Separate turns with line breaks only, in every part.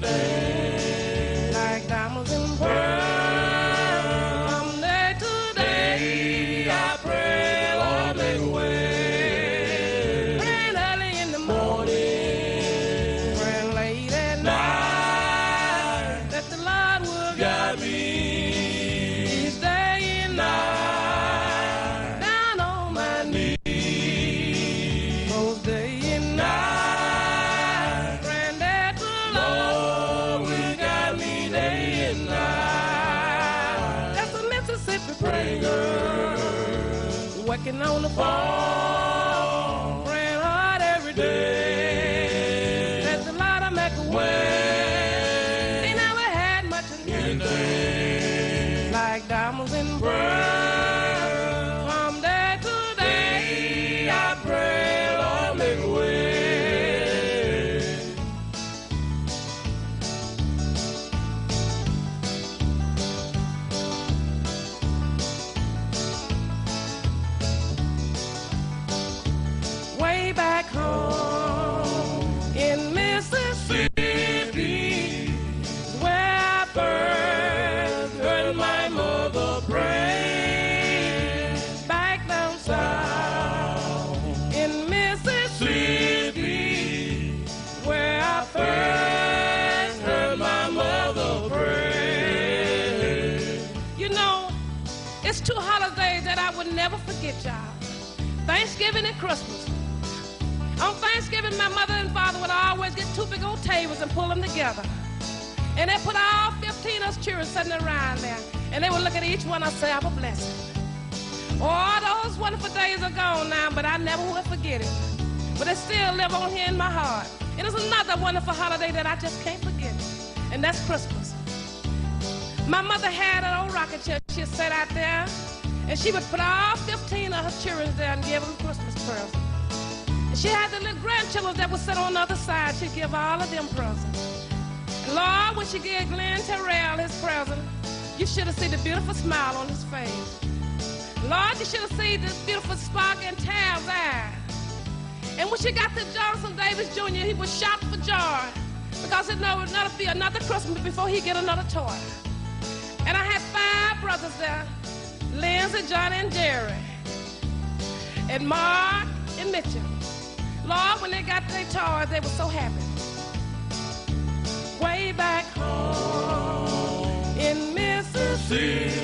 day, like diamonds and pearls. From day to day, I pray, Lord, make a way. Praying early in the morning, praying late at night, that the Lord will guide me each day and night. Down on my knees, both day and night, praying that the Lord will guide me day and night. That's a Mississippi prayer girl, working on the farm, praying hard every day, that the Lord will make a way. They never had much in anything, like diamonds and pearls. From day to day, I pray, Lord, make a way. Way back home in Mississippi, where I first heard my mother pray. Back down south in Mississippi, where I first heard my mother pray. You know, it's two holidays that I would never forget, y'all. Thanksgiving and Christmas. On Thanksgiving, my mother and father would always get two big old tables and pull them together. And they put all 15 of us children sitting around there. And they would look at each one and say, have a blessing. All those wonderful days are gone now, but I never will forget it. But they still live on here in my heart. And it's another wonderful holiday that I just can't forget. And that's Christmas. My mother had an old rocking chair. She'd sit out there, and she would put all 15 of her children there and give them Christmas presents. And she had the little grandchildren that would sit on the other side. She'd give all of them presents. And Lord, when she gave Glenn Terrell his present, you should have seen the beautiful smile on his face. Lord, you should have seen this beautiful spark in Tab's eye. And when she got to Johnson Davis Jr., he was shout for joy, because he knew it would be another Christmas before he get another toy. And I had 5 brothers there, Lindsay, Johnny, and Jerry, and Mark and Mitchell. Lord, when they got their toys, they were so happy. Way back home in Mississippi,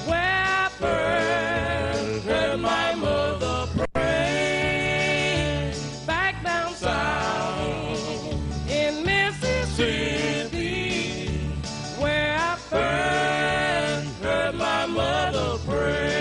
where I first heard my mother pray. Back down south in Mississippi, where I first heard my mother pray.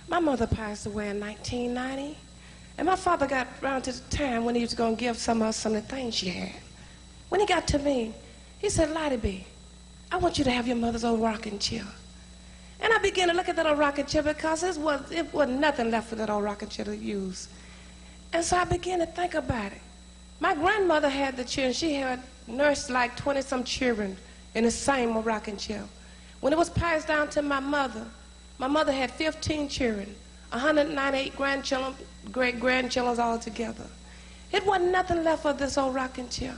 My mother passed away in 1990, and my father got around to the time when he was going to give some of us some of the things she had. When he got to me, he said, Lottie B, I want you to have your mother's old rocking chair. And I began to look at that old rocking chair, because it wasn't nothing left for that old rocking chair to use. And so I began to think about it. My grandmother had the chair, and she had nursed like 20-some children in the same old rocking chair. When it was passed down to my mother had 15 children, 198 grandchildren, great-grandchildren all together. It wasn't nothing left of this old rocking chair.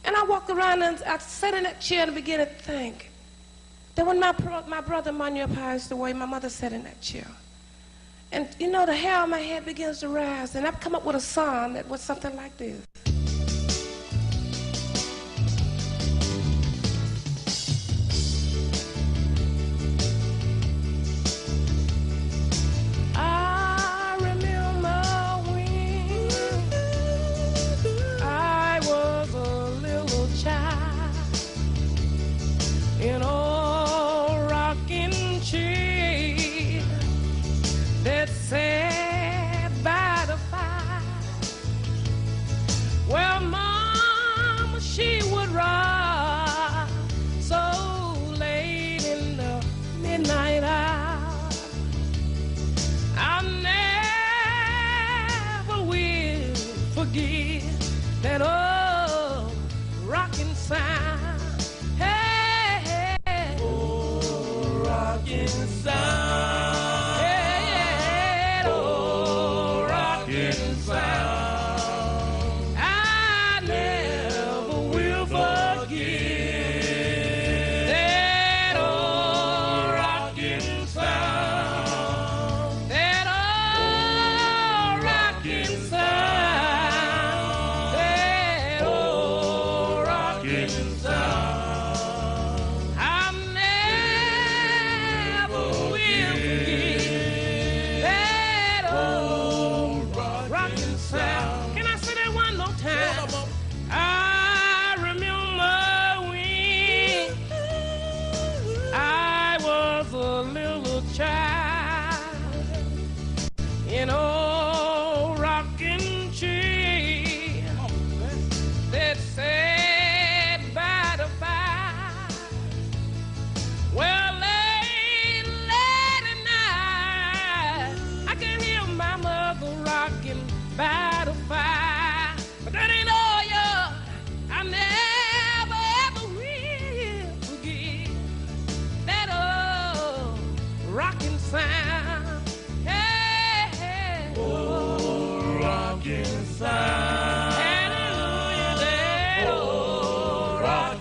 And I walked around and I sat in that chair and began to think that when my brother Manuel passed away, my mother sat in that chair. And you know, the hair on my head begins to rise, and I've come up with a song that was something like this.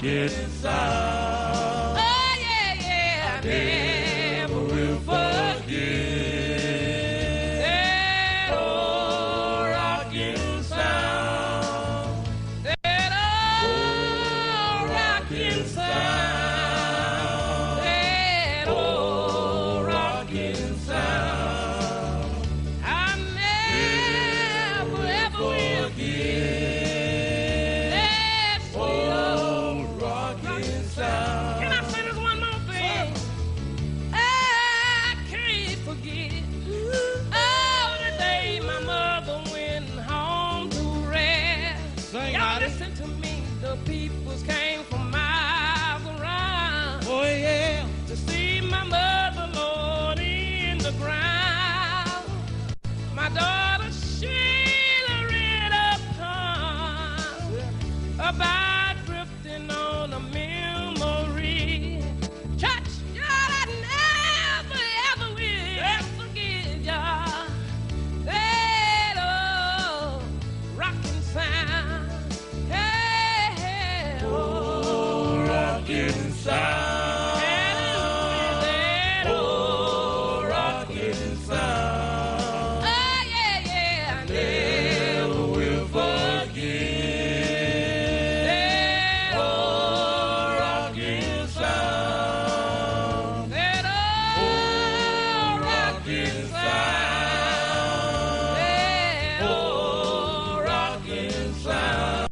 rockin' sound.
Oh, yeah, yeah, I never will forget that old rockin' sound. That old rockin' sound. That old rockin' sound. I never ever will forget that old rockin' sound. Can I say this one more thing? I can't forget. Oh, the day my mother went home to rest. Y'all listen to me. The peoples came from miles around.
Oh, yeah.
To see my mother, Lord, in the ground. My daughter, Sheila, read a poem about drifting on a memory. Church, y'all, I never, ever will forget y'all. That old rockin' sound. Hey, old rockin' sound. That old rockin' sound. Oh, yeah, yeah, I never will forget that old rockin' sound. That old rockin' sound. That old rockin' sound.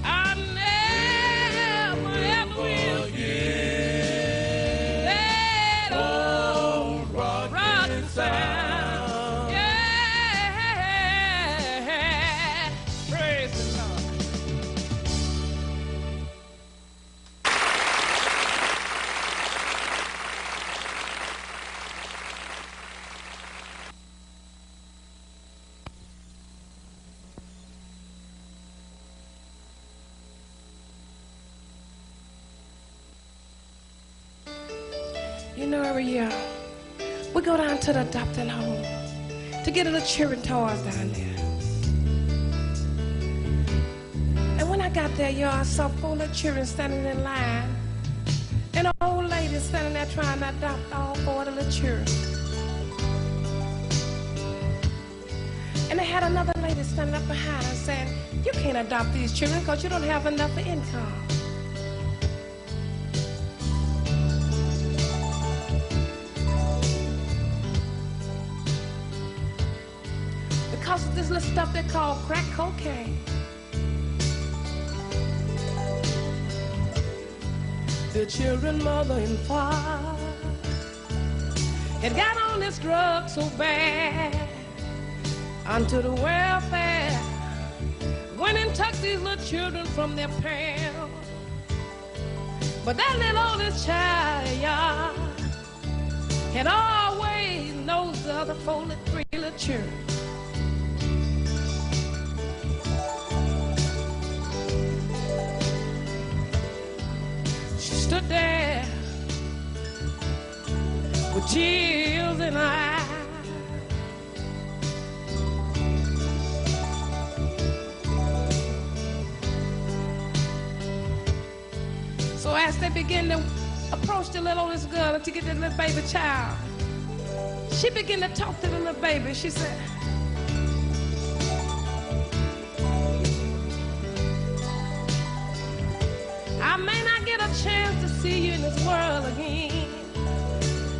I never ever will forget that old rockin' sound. Yeah, praise the Lord. You know, every year we go down to the adopting home to get little children toys down there. And when I got there, y'all, I saw 4 little children standing in line, and an old lady standing there trying to adopt all 4 of the little children. And they had another lady standing up behind her saying, "You can't adopt these children because you don't have enough income." Because of this little stuff they call crack cocaine. The children, mother and father, had got on this drug so bad onto the welfare. Went and took these little children from their parents. But that little oldest child, y'all, had always knows the other 3 little children. She stood there with tears in her eyes. So as they began to approach the little oldest girl to get the little baby child, she began to talk to the little baby. She said, "I may not get a chance to see you in this world again.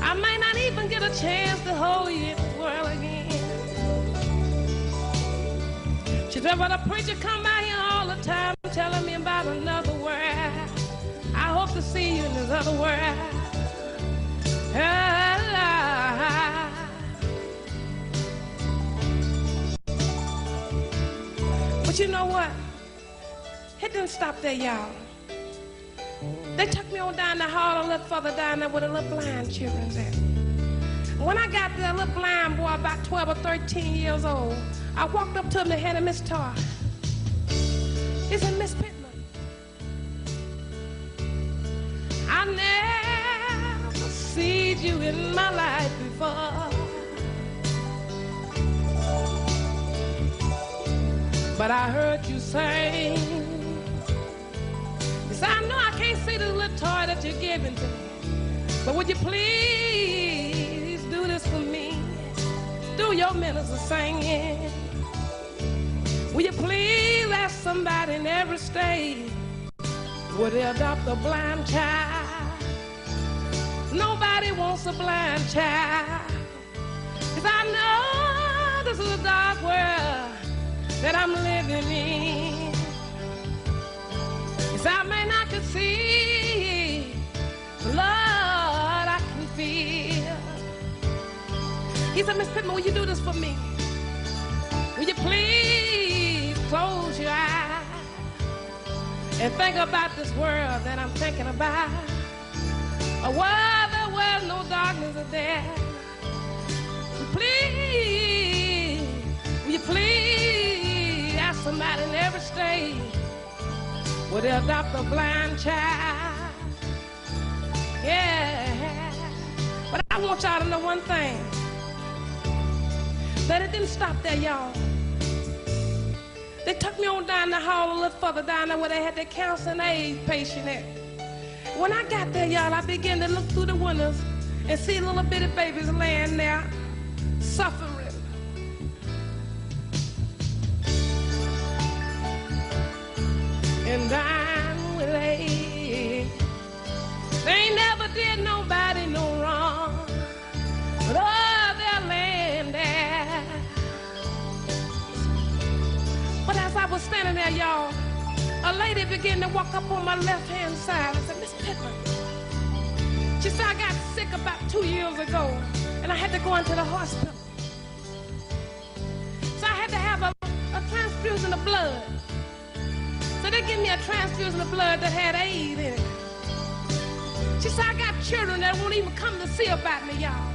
I may not even get a chance to hold you in this world again." She said, "But a preacher come by here all the time telling me about another world. I hope to see you in this other world." But you know what? It didn't stop there, y'all. They took me on down the hall a little further down there with a little blind children there. When I got there, a little blind boy about 12 or 13 years old, I walked up to him and handed him his toy. He said, "Miss Pittman, I never seen you in my life before. But I heard you sing. 'Cause I know I can't see the little toy that you're giving to me. But would you please do this for me? Do your minister singing. Will you please ask somebody in every state, would they adopt a blind child? Nobody wants a blind child. 'Cause I know this is a dark world that I'm living in. 'Cause I may not can see, Lord, I can feel. He said, Miss Pittman, will you do this for me? Will you please close your eyes and think about this world that I'm thinking about? A world where no darkness is there. Please, will you please ask somebody in every state, will they adopt a blind child? Yeah. But I want y'all to know one thing, that it didn't stop there, y'all. They took me on down the hall a little further down there where they had their cancer and AIDS patient at. When I got there, y'all, I began to look through the windows and see little bitty babies laying there suffering. And dying with AIDS. They ain't never did nobody no wrong, but oh, they're laying there. But as I was standing there, y'all, a lady began to walk up on my left-hand side and said, Miss Pittman, she said, I got sick about 2 years ago, and I had to go into the hospital. So I had to have a transfusion of blood. So they gave me a transfusion of blood that had AIDS in it. She said, I got children that won't even come to see about me, y'all.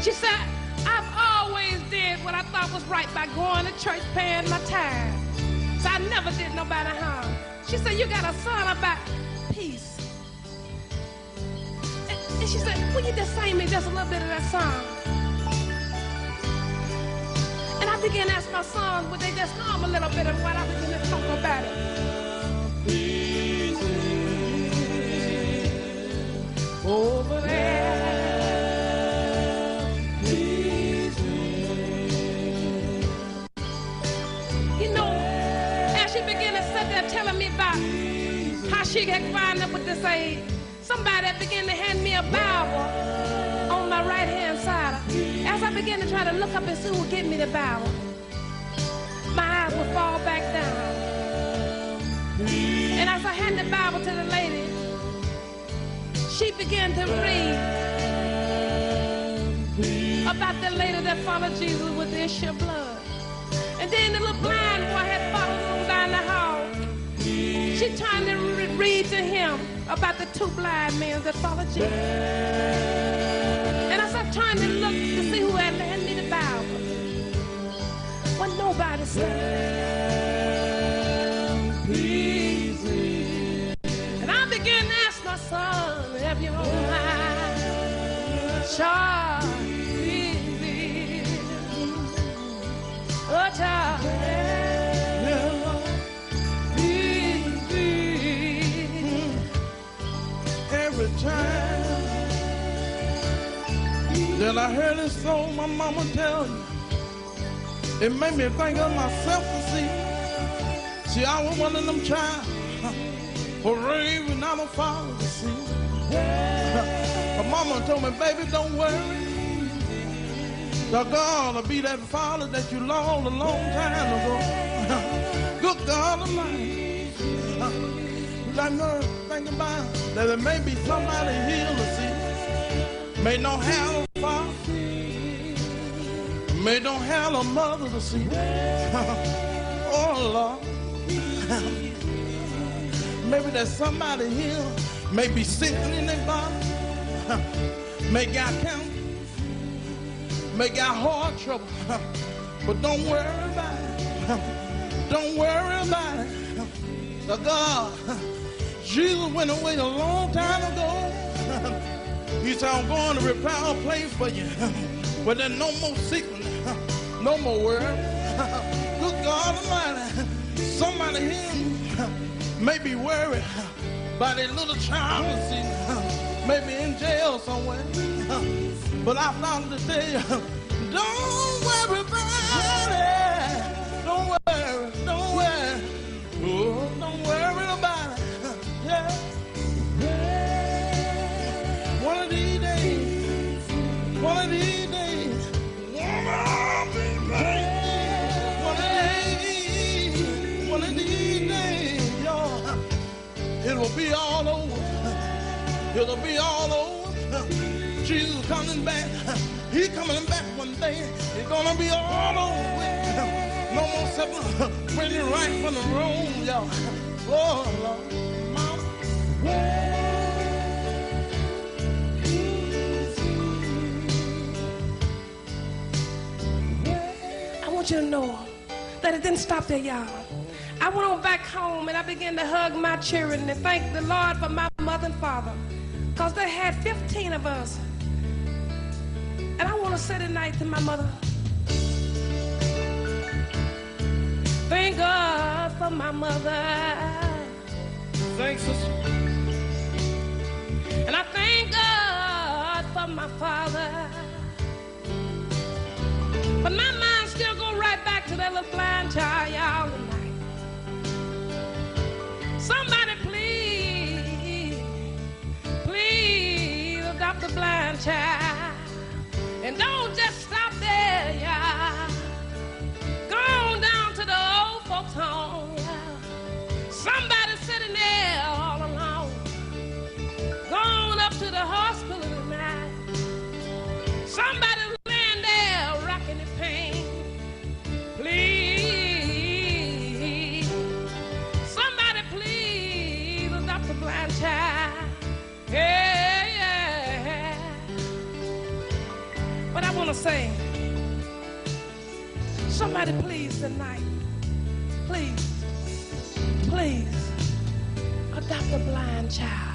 She said, I've always did what I thought was right by going to church, paying my tithe. So I never did nobody harm. She said, you got a song about peace. And she said, will you just sing me just a little bit of that song? And I began to ask my sons, would they just hum a little bit of what I began to talk about it?
Peace
Over there. Telling me about how she had wound up with this AIDS. Somebody began to hand me a Bible on my right hand side. As I began to try to look up and see who would give me the Bible, my eyes would fall back down. And as I handed the Bible to the lady, she began to read about the lady that followed Jesus with the issue of blood. And then the little blind boy had followed him down the hall. She trying to read to him about the two blind men that followed Jesus. And as I trying to look to see who had handed me the Bible, when nobody said, and I began to ask my son, have you on mind? Child, oh child.
every time that I heard this song my mama tell you, it made me think of myself to see I was one of them child who raised without a father to see. My mama told me, baby, don't worry, the God will be that father that you lost a long time ago. Good God Almighty. Like her thinking about that there may be somebody here to see, may not have a father, may not have a mother to see. Oh Lord, maybe there's somebody here, may be sick in their body, may got cancer, may got heart trouble, but don't worry about it. Don't worry about it. The God, Jesus went away a long time ago. He said, I'm going to prepare a place for you. But there's no more sickness, no more worry. Good God Almighty. Somebody here may be worried by their little child, maybe in jail somewhere. But I found to tell you, don't worry about it. Don't worry, don't worry. Oh, don't worry about it. Yeah. One of these days, one of these days, one of these days, y'all, it'll be all over. It'll be all over. Jesus is coming back. He's coming back one day. It's gonna be all over with. No more separating right from the wrong, y'all. Oh, Lord. Mama.
I want you to know that it didn't stop there, y'all. I went on back home and I began to hug my children and thank the Lord for my mother and father, because they had 15 of us. And I want to say tonight to my mother, thank God for my mother.
Thanks, sister.
And I thank God for my father. But my mind still go right back to that little blind child, y'all, tonight. Somebody please adopt the blind child. And don't just stop there, y'all. Go on down to the old folks' home, y'all. Somebody sitting there all alone. Go on up to the hospital tonight. Somebody laying there rocking in pain. Please, somebody please adopt the blind child. Yeah, yeah. But I want to say, somebody please tonight, please adopt a blind child.